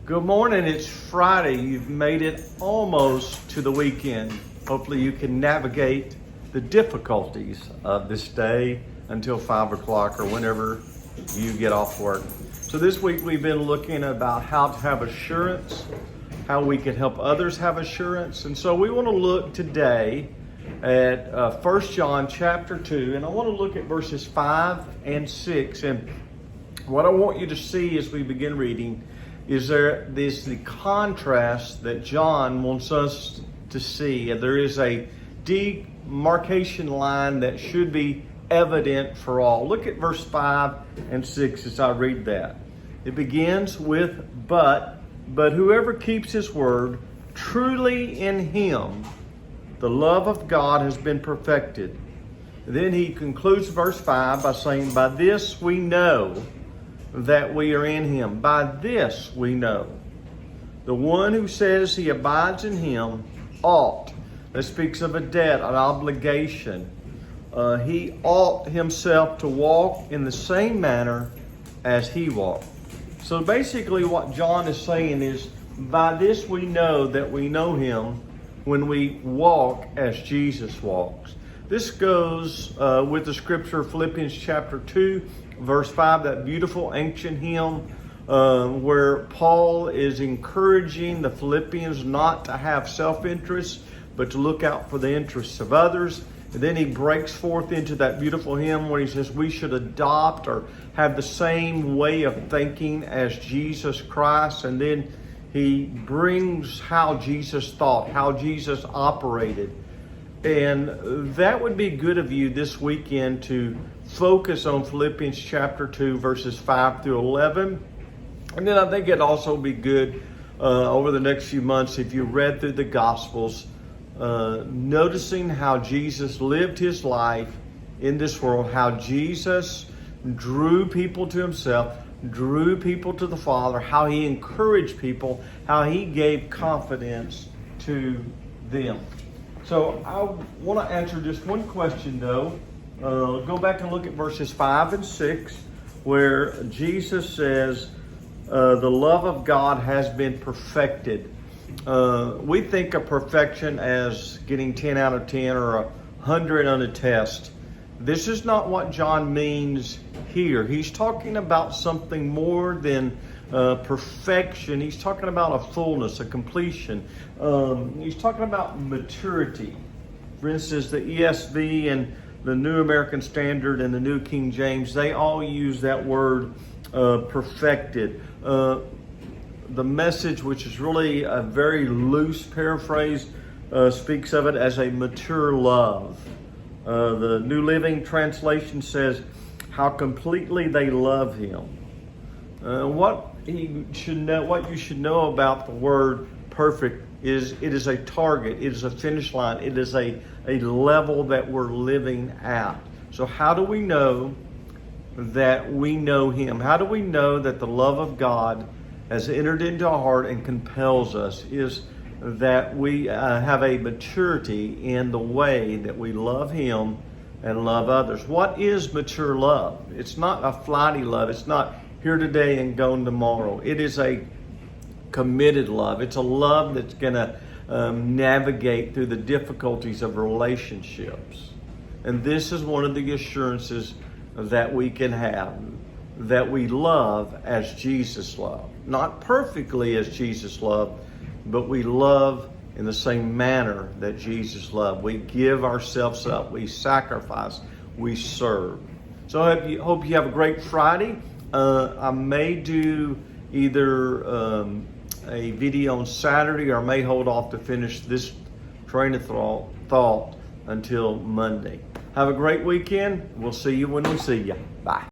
Good morning, it's Friday. You've made it almost to the weekend. Hopefully you can navigate the difficulties of this day until 5 o'clock or whenever you get off work. So this week we've been looking about how to have assurance, how we can help others have assurance. And so we want to look today at 1 John chapter 2, and I want to look at verses 5 and 6. And what I want you to see as we begin reading is there's the contrast that John wants us to see. And there is a demarcation line that should be evident for all. Look at verse 5 and 6 as I read that. It begins with, but whoever keeps his word, truly in him the love of God has been perfected. Then he concludes verse 5 by saying, by this we know that we are in him. By this we know. The one who says he abides in him ought. That speaks of a debt, an obligation. He ought himself to walk in the same manner as he walked. So basically what John is saying is, by this we know that we know him when we walk as Jesus walks. This goes with the scripture, Philippians chapter 2, verse 5, that beautiful ancient hymn where Paul is encouraging the Philippians not to have self-interest, but to look out for the interests of others. And then he breaks forth into that beautiful hymn where he says we should adopt or have the same way of thinking as Jesus Christ. And then he brings how Jesus thought, how Jesus operated. And that would be good of you this weekend to focus on Philippians chapter 2, verses 5 through 11. And then I think it'd also be good over the next few months if you read through the Gospels, noticing how Jesus lived his life in this world, how Jesus drew people to himself, drew people to the Father, how he encouraged people, how he gave confidence to them. So I want to answer just one question though. Go back and look at verses 5 and 6 where Jesus says the love of God has been perfected. We think of perfection as getting 10 out of 10 or 100 on a test. This is not what John means here. He's talking about something more than perfection. He's talking about a fullness, a completion. He's talking about maturity. For instance, the ESV and the New American Standard and the New King James, they all use that word perfected. The Message, which is really a very loose paraphrase, speaks of it as a mature love. The New Living Translation says how completely they love him. What you should know about the word perfect is it is a target, it is a finish line, it is a level that we're living at. So how do we know that we know him? How do we know that the love of God has entered into our heart and compels us? Is that we have a maturity in the way that we love him and love others. What is mature love? It's not a flighty love. It's not here today and gone tomorrow. It is a committed love. It's a love that's going to navigate through the difficulties of relationships. And this is one of the assurances that we can have, that we love as Jesus loved. Not perfectly as Jesus loved, but we love in the same manner that Jesus loved. We give ourselves up. We sacrifice. We serve. So I hope you have a great Friday. I may do either a video on Saturday, or I may hold off to finish this train of thought until Monday. Have a great weekend. We'll see you when we see you. Bye.